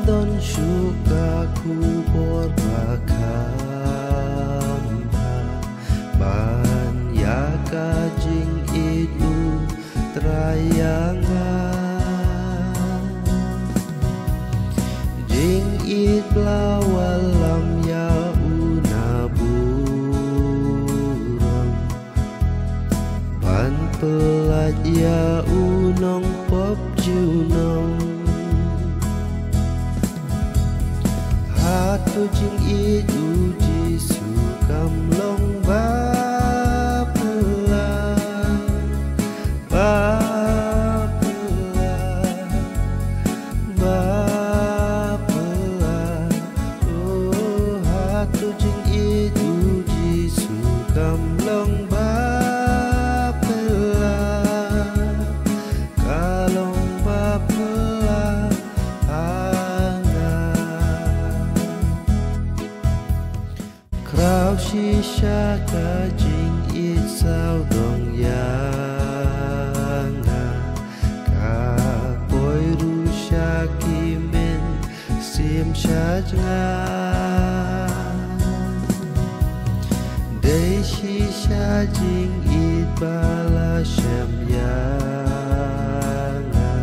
don suka ku berbakan ban ya kajing itu terayangan jing it blawalam ya unaburang ban pelat ya unong pop junong hatu jing it uji sukam long ba Krau shisha kajing it sao dong yanga ka boy rusha kimen sim shajnga dei shisha jing it bala shem yanga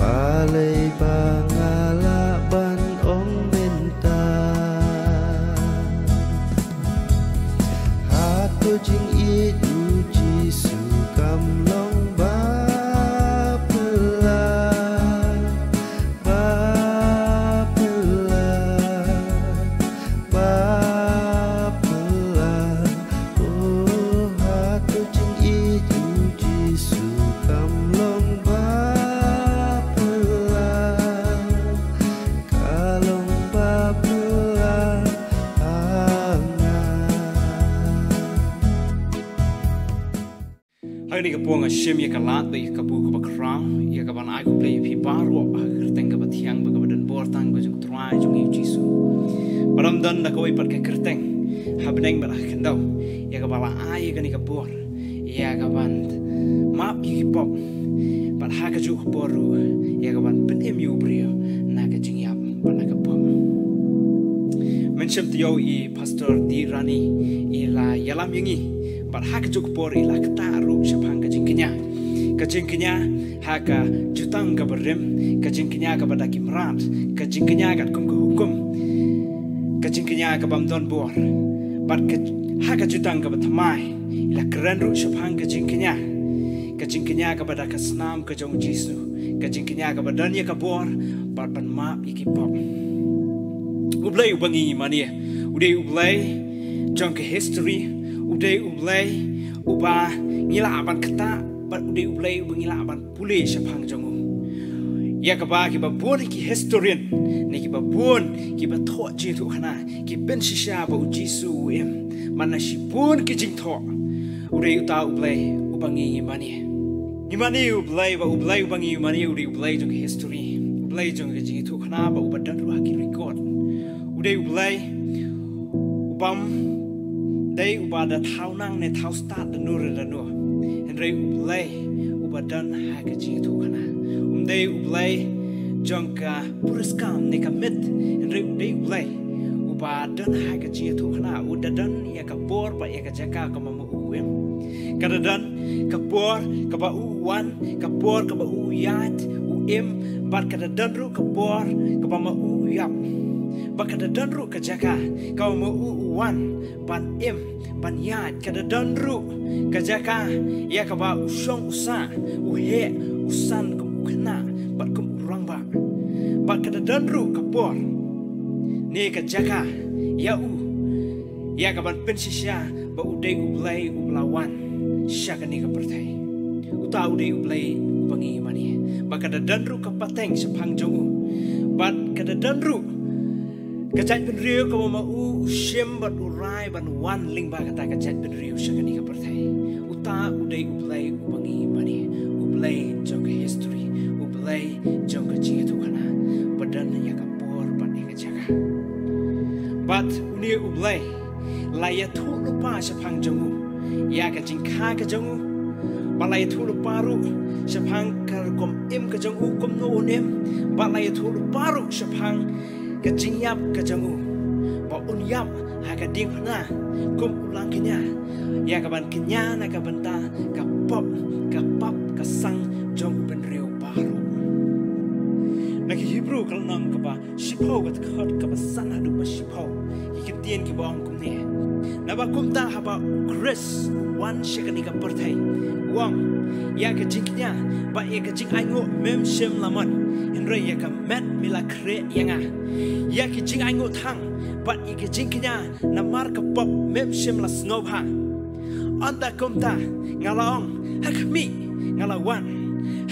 balai bangala ban ong menta jing it uji sukam long ba pela oh hatu jing it uji sukam long ba pela kalong ba pela Hari ni kepuang asyam ya kalat bayi kabu kebakrang ya kaban aku play pi baru kerteng kebatiang bagabadan bortang gojung trai jung Yesu param dan dak koi pat ke kerteng habneng barah kendau ya kabala ai gani kabor ya kaban map ki pop pat ha ka ju boru ya kaban pen emu brio na ka jingyap bana ka pom mention tio I pastor di rani ila yalam yangi But haka juk por ila kataru syapang kajing kenya haka jutang ka berim kajing kenya ka badaki merat kajing kenya kat kum hukum kajing kenya ka bamdon bor but haka jutang ka batmai ila keren ru syapang kajing kenya ka badaka snam ka jong Jesu kajing kenya ka badanya ka bor but ban map iki pop ublay ubangi mania udai ublay jong ka history Udai ublay uba ngila aban kata bat udai ublay uba ngila aban pulih syapang jongu ya kaba kiba bon ki historian ne kiba bon kiba tho ji tu khana ki pen shisha ba ujisu em mana shi bon ki jing tho udai uta ublay uba ngi mani ublay ba ublay uba ngi mani udai ublay jong history ublay jong ki jing tu khana ba uba dan ruah ki record udai ublay ubam Day ubada thau nang ne thau start the nur la no Henry ublay ubadan hakaji tu kana day ublay jongka puraskam ne kamit Henry day ublay ubadan hakaji tu kana udadan ya kabor pa ya kajaka kamamu uem kadadan kabor kaba uwan kabor kaba uyat uem bat kadadan ru kabor kaba ma uyap bakada danru kajaka kau mau uwan ban ban yat kada danru kajaka ya kaba usong usa uhe usan kena bat kum urang ba bakada danru kapor ne kajaka ya ya kaban pensisya ba udai ublay ublawan syaka ni kapertai uta udai ublay ubangi mani bakada danru kapateng sepang jongu bat kada danru Kajat ben riu kau mau usim bat urai ban wan ling ba kata kajat ben riu syakani ka pertai uta udai ublay ubangi mani ublay jong history ublay jong kajing tu kana badan ya kapor ban ka jaga bat uni ublay laya thu lupa syapang jongu ya kajing ka ka jongu balai thulu paru shapang karkom im kajang u kom no onem balai thulu paru shapang kajing yap kajang u ba un yap ha ka ding phana kum ulang kenya ya kaban kenya na kabanta kapop kapap kasang jong ben reu paru nak Hebrew kalnang kaba shipau gat khat kaba sana du ba shipau ikitien ki bang kum ne naba kum ta haba Chris wan shikani ka perthai wang ya ka jingnya ba ya ka jing aingo mem shem lamon henre ya ka met mila kre yanga ya ki jing aingo thang ba ya ka jingnya na mar ka pop mem shem la snow ha anda kum ta ngalaong hakmi ngalawan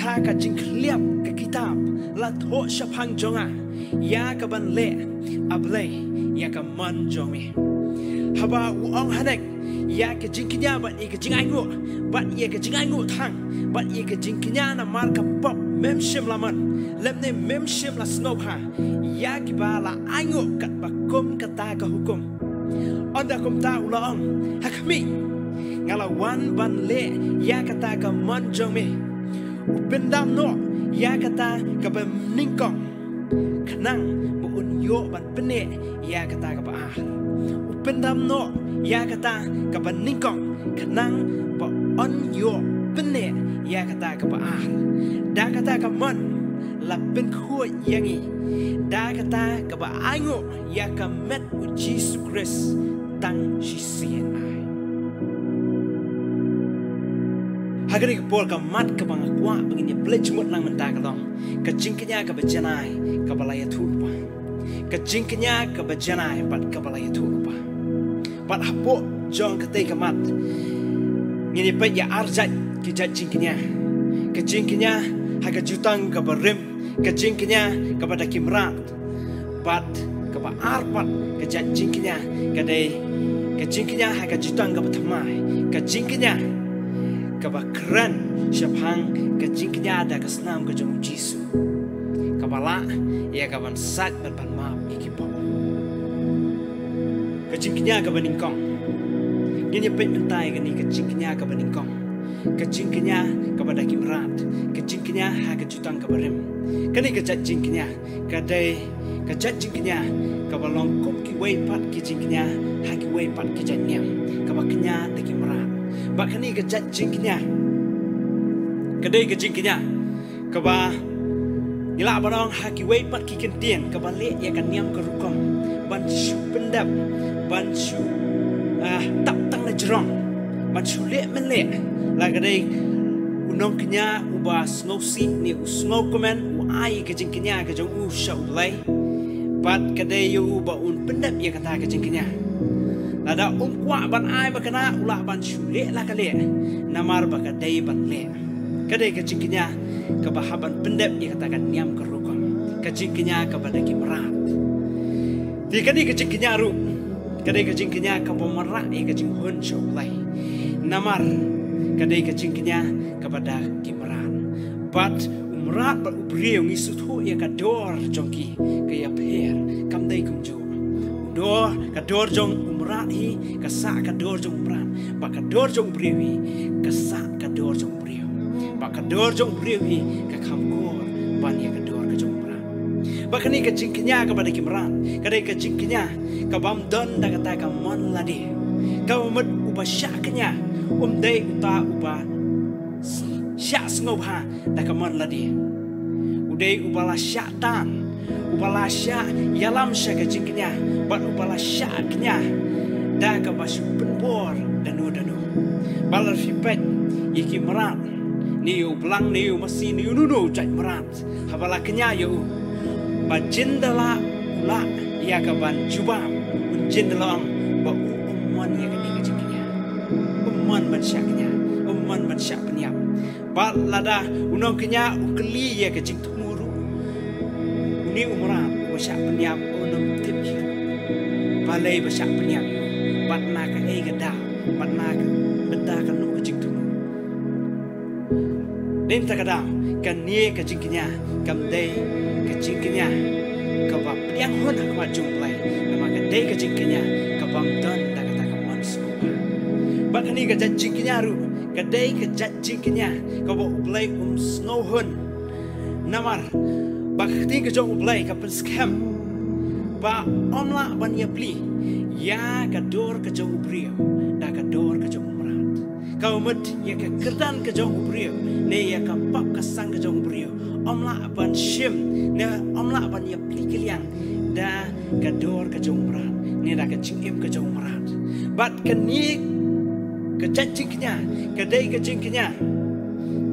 ha ka jing kliap ka kitab la tho shapang jonga ya ka ban le able ya ka man jongi haba uong hanek ya ke jingkinya bat ye ke jing aingu bat ye ke jing aingu thang bat ye ke jingkinya na mar ka pop mem shim laman lemne mem shim la snow ha ya ki bala aingu kat bakum kata ka hukum onda kum ta ulang hakmi ngalawan ban le ya kata ka man jome upendam no ya kata ka bem ningkong kanang buun yo ban pene ya kata ka ba upendam no ya kata ka ban ningkong kanang ba on yo pene ya kata ka ba da kata ka man la pen khu yangi da kata ka ba aingo ya ka met u Jesus Christ tang shi sien ai hagari ka pol ka mat ka bang kwa begini pledge mut nang menta ka dong ka jingknya ka ba janai ka balaya thulpa ka jingknya ka ba janai pat ka balaya thulpa pat hapo jong ka te ka mat ngini pa ya arjat ki jingknya ka jingknya haga jutang ka ba rim ka jingknya ka ba dakimrat pat ka ba arpat ka jingknya ka dei ka jingknya haga jutang ka ba thamai ka jingknya kaba keren shapang ka jingknya da ka snam ka jong jisu kabala ya ka ban sat ban ma ikipo ka jingknya ka ban ningkong ngini pe mentai ka ni ka jingknya ka ban ningkong ka jingknya ka ba da kimrat ka jingknya ha ka jutang ka barim kani ka jingknya ka dai ka jingknya ka ba long kum ki wei pat ki jingknya ha ki wei pat ki janyam ka ba knya da kimrat bakani ka jingknya kadai ka jingknya ka ba ila barang haki wei pat ki kentien ka ba le ya kan niam ka rukom ban shu pendap ban shu tap tang na jerong ban shu le men le la kadai unong knya uba snow si ni u snow komen u ai ka jingknya ka jong u shau lai pat kadai yu uba un pendap ya kata ka jingknya lada kwa ban ai bakana ulah ban shule la kale namar baka dai ban le kadai ka jingknya ka bahaban pendep ya katakan niam ka rukom ka jingknya ka badaki merat di kadai ka jingknya ru kadai ka jingknya ka bomara ya ka jing hun shulai namar kadai ka jingknya ka badaki merat bat umrat ba ubriyo ngisu thu ya ka dor jongki ka ya per kam dai kum jo dor ka dor jong umrat hi ka sa ka dor jong umrat ba ka dor jong briwi ka sa ka dor jong briwi ba ka dor jong briwi ka kham ko ban ya ka dor ka jong umrat ba kani ka jingknya ka ba ki umrat ka dai ka jingknya ka bam don da ka ta ka mon ladi ka umat uba syaknya dai uta uba syak ngop ha da ka mon ladi udai ubala syatan ubala syak yalam syak ka jingknya ban ubala syaknya da ka basu penbor danu balar fipet iki merat niu belang niu masi niu nunu jai merat habala kenya yo ba jindala ula ya ka ban jubam jindalong ba umman ya ka ni ka jingknya umman ban syaknya umman ban syak penyap ba lada unong kenya ukli ya ka jing tumuru ni umra ba syak penyap unong tip balai ba syak penyap bat na ka ei ga da bat na ka benda ka nu ka jing tumu den ta ka da kan ni ka jingknya kam dei ka jingknya ka ba yang hon ka ba jung lai nama ka dei ka jingknya ka bam don da ka ta ka mon su ba kan ni ka jingknya ru kadai ka jajing kenya ka ba ublay snowhun namar bakti ka jong ublay ka penskam ba omla ban ya pli ya ka dor ka jong ubrio da ka dor ka jong umrat ka umat ya ka kerdan ka jong ubrio ne ya ka pap ka sang ka jong ubrio omla ban shim ne omla ban ya pli kiliang da ka dor ka jong umrat ne da ka jingim ka jong umrat bat ka ni ka jajingnya kadai ka jingnya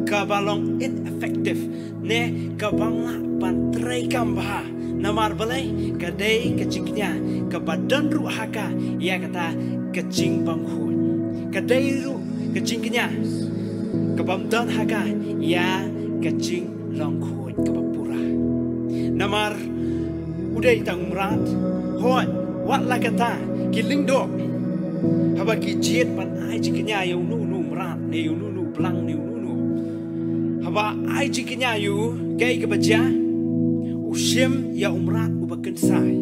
ka balong ineffective ne ka bangla ban trai kambha namar balai kadai ka jingnya ka badan ru haka ya kata ka jing banghu kadai ru ka jingnya ka bamdan haka ya ka jing longhu ka bapura namar udai tang umrat hoi wat la kata kiling do haba ki jet pan ai jiknya yu nu mrat ne yu nu blang ne yu nu haba ai jiknya yu gai ka baja ushim ya umrat ubaken sai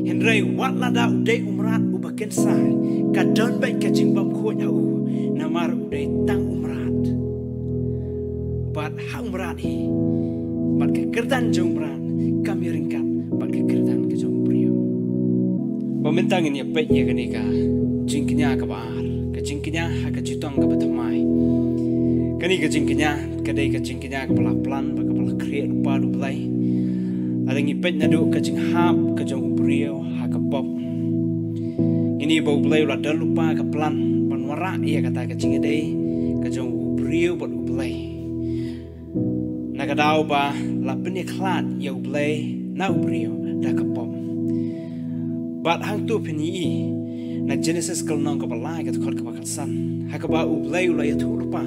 henrei wat la da udai umrat ubaken sai ka don bai ka jingbam kho nya u namar udai tang umrat bat ha umrat hi bat ka kerdan jumrat kami ringkat bat ka kerdan ke jong prio pemintang ini apa ya kani ka jingknya ka baar ka jingknya ha ka jutong ka batamai kani ka jingknya kadai ka jingknya ka pala plan ba ka pala create pa du play ada ngipet na do ka jing hap ka jong brio ha ka pop ini bau play la dan lupa ka plan panwara iya kata ka jing dei ka jong brio ba du play na ka dau ba la peni klat ya play na brio da ka pop bat hang tu peni na Genesis kal nong ka balai ka khot ka baksan ha ka ba ublay ulay tu lupa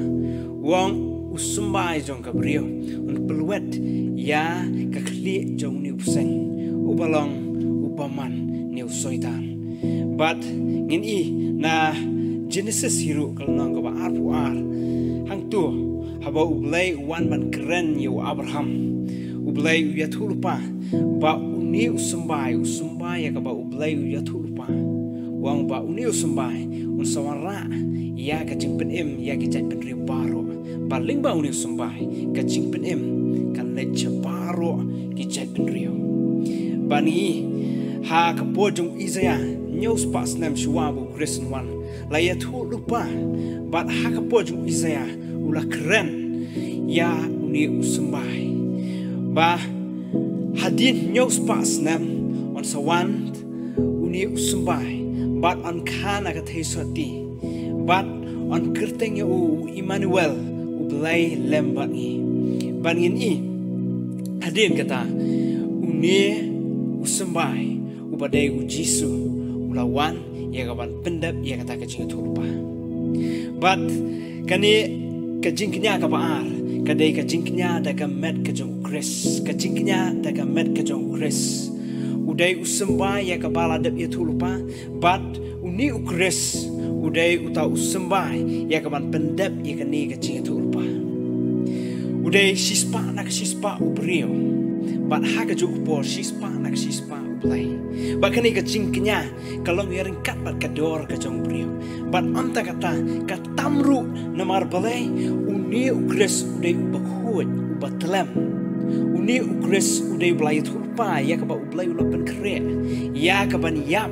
wong usumbai jong ka brio un peluet ya ka khli jong ni useng ubalong upaman ni usoitan bat ngin i na Genesis hiru kal nong ka ba ar hang tu ha ba ublay wan ban kren yu Abraham ublay ya tu lupa ba uni usumbai ya ka ba ublay ya tu lupa wang ba uni usumbai un sawara ya ka jingpen im ya ka jingpen ri baro baling ba uni usumbai ka jingpen im kan leche baro ki jingpen rio bani ha ka pojung izaya news pas nam shuabu kristen wan la ya tu lupa bat ha ka pojung izaya ula keren ya uni usumbai ba hadin news pas nam on sawan uni usumbai but on kana ka theisoti but on kerteng u Emmanuel ublay lembangi bangin i hadin kata uni usumbai ubadai u Jisu ulawan ya kaban pendap ya kata kajing tulpa but kani kajingnya ka baar kadai kajingnya daga met kajong Chris kajingnya daga met kajong Chris udai usumbai ya kabala dap ya tulpa but uni ukres udai uta usumbai ya kaban pendap ya kani kajing tulpa udai sispa nak sispa ubrio but ha ka juk por sispa nak sispa ublay but kani kajingnya kalau ya ringkat bat kador kajong brio but anta kata katamru namar balai uni ukres udai ubakhuat ubatlam uni ukres udai blay tulpa ya kaba ublay ulapan kre ya kaban yap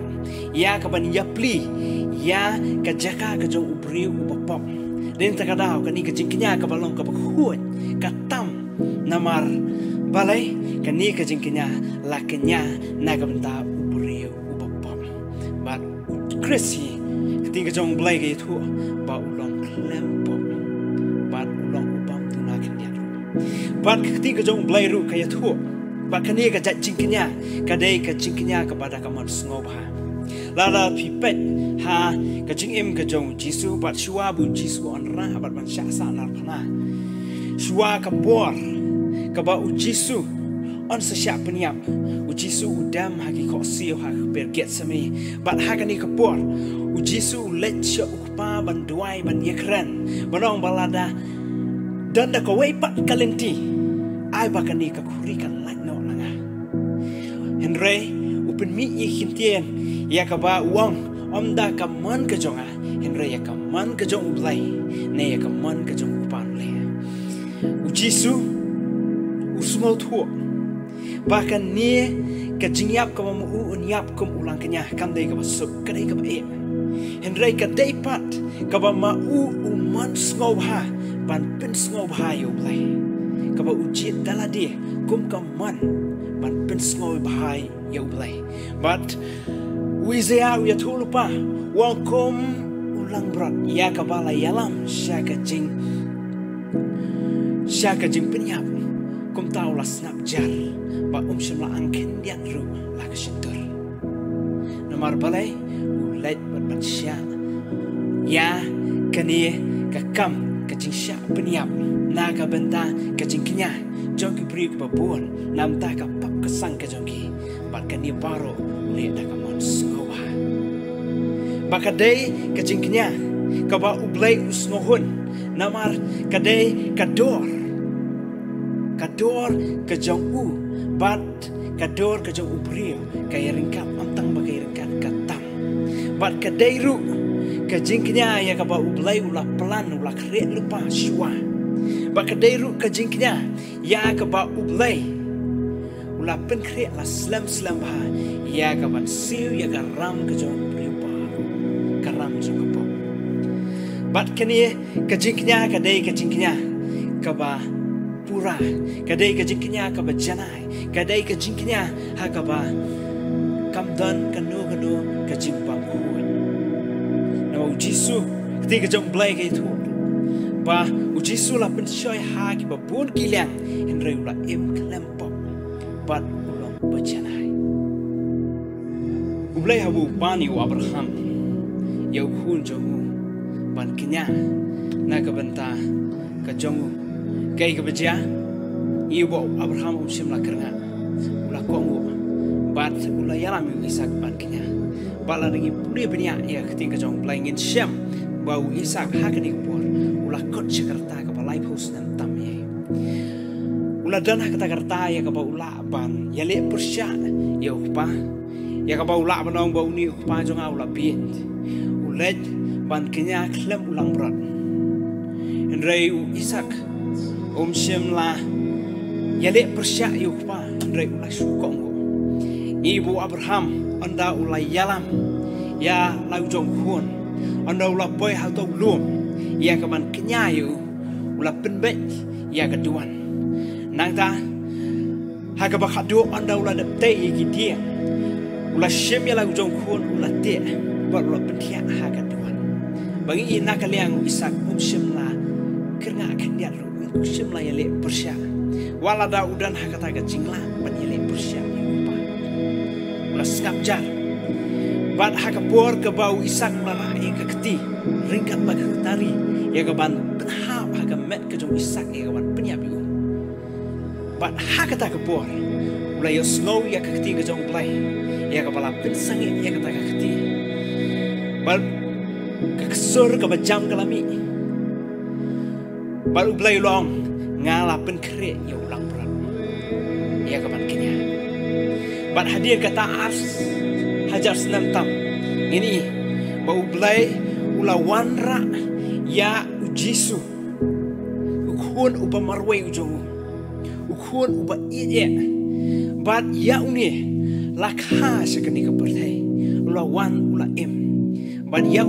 ya kaban yapli ya kajaka kajong ubrio ubapop den takadaw kani kajingknya kabalong kabakhuat katam namar balay kani kajingknya lakenya nagamta ubrio ubapop but krisi ketika jong blay kay tu ba ulong klempop but ulong ubam tu nakenya but ketika jong blay ru kay tu ba kani ka jingknya kadai ka jingknya kepada kaman ngobha lala pipet ha ka jingim ka jong Jisu bat shua bu Jisu on ra bat man sha sa nar phana shua ka bor ka ba u Jisu on sa sha peniap u Jisu udam ha ki kho sio ha per get sami bat ha kani ka bor u Jisu let sha ukpa ban duai ban yekran banong balada dan da ko wei pat kalenti ai ba kani ka kurikan lak no langa henre upen mi ye khintien ya ka ba uang om da kaman ke jonga henre ya kaman ke jong ublai ne ya kaman ke jong upan le u Jisu u smol thuo bahkan nie ke jingyap ka mu u nyap kum ulang kenya kam dei ka basuk ka dei ka ba e henre ka dei pat ka ba ma u man sngob ha ban pin sngob ha yo ublai ka ba u jit dala dia kum ka man ban pin sngob ha yo ublai but Wizaya ya tulupa wangkom ulang berat ya kabala yalam syaka jing penyap kum tahu lah snap jar ba shimla angken diat ru la kesyentur nomor balai ulet bat sya ya kani kakam kajing sya penyap naga benta kajing kenya jongki beri babon nam ta ka pap kesang ka jongki bat kani baro le da kamon sngowa bakadai kajingknya kaba ublai usnohun namar kadai kador kajong u bat kador kajong ubrio kaya ringkap antang bagai ringkat katam bat kadai ru kajingknya ya kaba ublai ulah pelan ulah kret lupa syua bat kadai ru kajingknya ya kaba ublai ulah pen kret la slam bah ya kaban siu ya garam kajong karam jongko bat kini kajingknya kadai kajingknya kaba pura kadai kajingknya kaba janai kadai kajingknya ha kaba kamdan kanu kajing bangkuan na Jisu ketika jong blai kai tu ba Jisu la pen shoy ha ki ba bun kilang henre ula im klempop bat ulong bajanai ublai habu bani wa Abraham yau hun jongu ban kenya na ka benta ka jongu kai ka beja ibo Abraham shimla kerna ula kongu bat ula yalam Isak ban kenya bala ringi puli benya ya keting ka jong blangin syam bau Isak hakani por ula kot jakarta ka balai pos nam tam ye ula dan ha jakarta ya ka ba ula ban ya le persya ya upa ya ka ba ula banong bau ni upa jonga ula bin ulet ban kenya klem ulang berat henrei Isak shimla yale persya yukpa henrei ulah syukong ibu Abraham anda ulah yalam ya lau jong hun anda ulah boy hal tau lum ya kaman kenya yu ulah penbet ya keduan nang ta haka bakadu anda ulah depte yiki dia ulah shim ya lau jong hun ulah te bat ulah pentia haka bagi ina kaliang Isak shimla kerna kendiat ru shimla yale persya wala da udan hakata ga jingla ban yale persya upa ulah skap jar bat hakapor ke bau Isak mala ya ka keti ringkat bag tari ya ga ban penha haka met ke jong Isak ya ga ban penyap yu bat hakata ke por ulah yo snow ya ka keti ke jong play ya ga bala pensangi ya ka keti bal kakesur ke bajam kalami baru belai long ngalapen kere ya ulang berat ya kapan kenya bat hadir kata ars hajar senam tam ini bau belai ulawan ra ya Jisu ukun upa marwai ujung ukun upa iya bat ya uni lakha sekeni kepertai ulawan ula im bat ya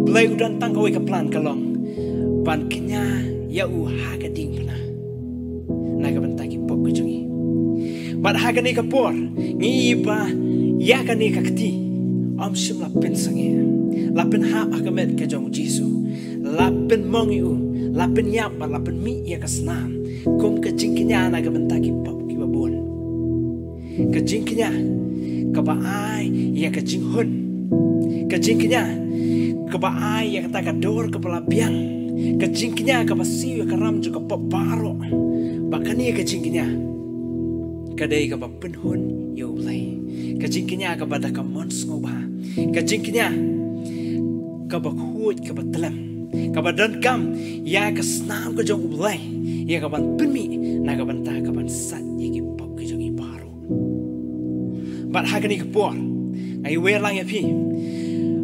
belai udan tangkawai ke plan kalong ban kenya ya haga ding pena naga bentaki pok kejungi bat haga ni kapor ngi ba ya kani kakti shim la pen sange la pen ha akamet ke jong Jisu la pen mongi la pen yap la pen mi ya kasnam kum ke jingkenya naga bentaki pok ki babon ke jingkenya ka ba ai ya ke jinghun ke jingkenya kebaai yang kata kador kepala biang kecingkinya kapasiu karam juga paparo bahkan ia kecingkinya kadai kapa penhun yulai kecingkinya kepada kamons ngoba kecingkinya kapa kuat kapa telam kapa dankam ya kesnam ke jong ulai ya kapan penmi na kapan ta kapan sat ya ki pop ke jong iparo bat hakani kapor ai wer lang ya pi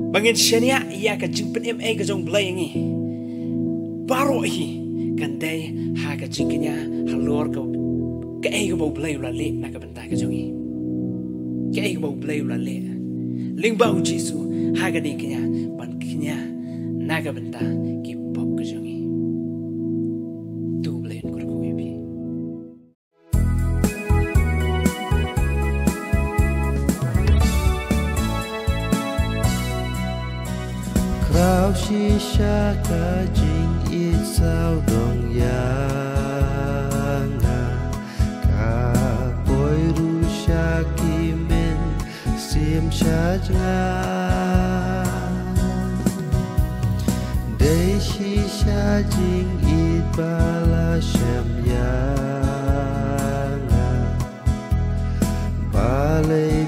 Bangin siya iya ka jingpin MA ka jong blay ngi. Baro hi kandai ha ka jingkanya halor ka ay ka bau blay ula le na ka banta ka jongi. Ka ay ka bau blay ula le. Ling bau Jisu ha ka ni kanya ban kanya na ka banta ki pop ka jongi. Tu blay ko ko ebi. Krau shisha ka jing it sao dong yang ka poi ru sha ki men sim sha nga dei shisha jing it bala shem yang balai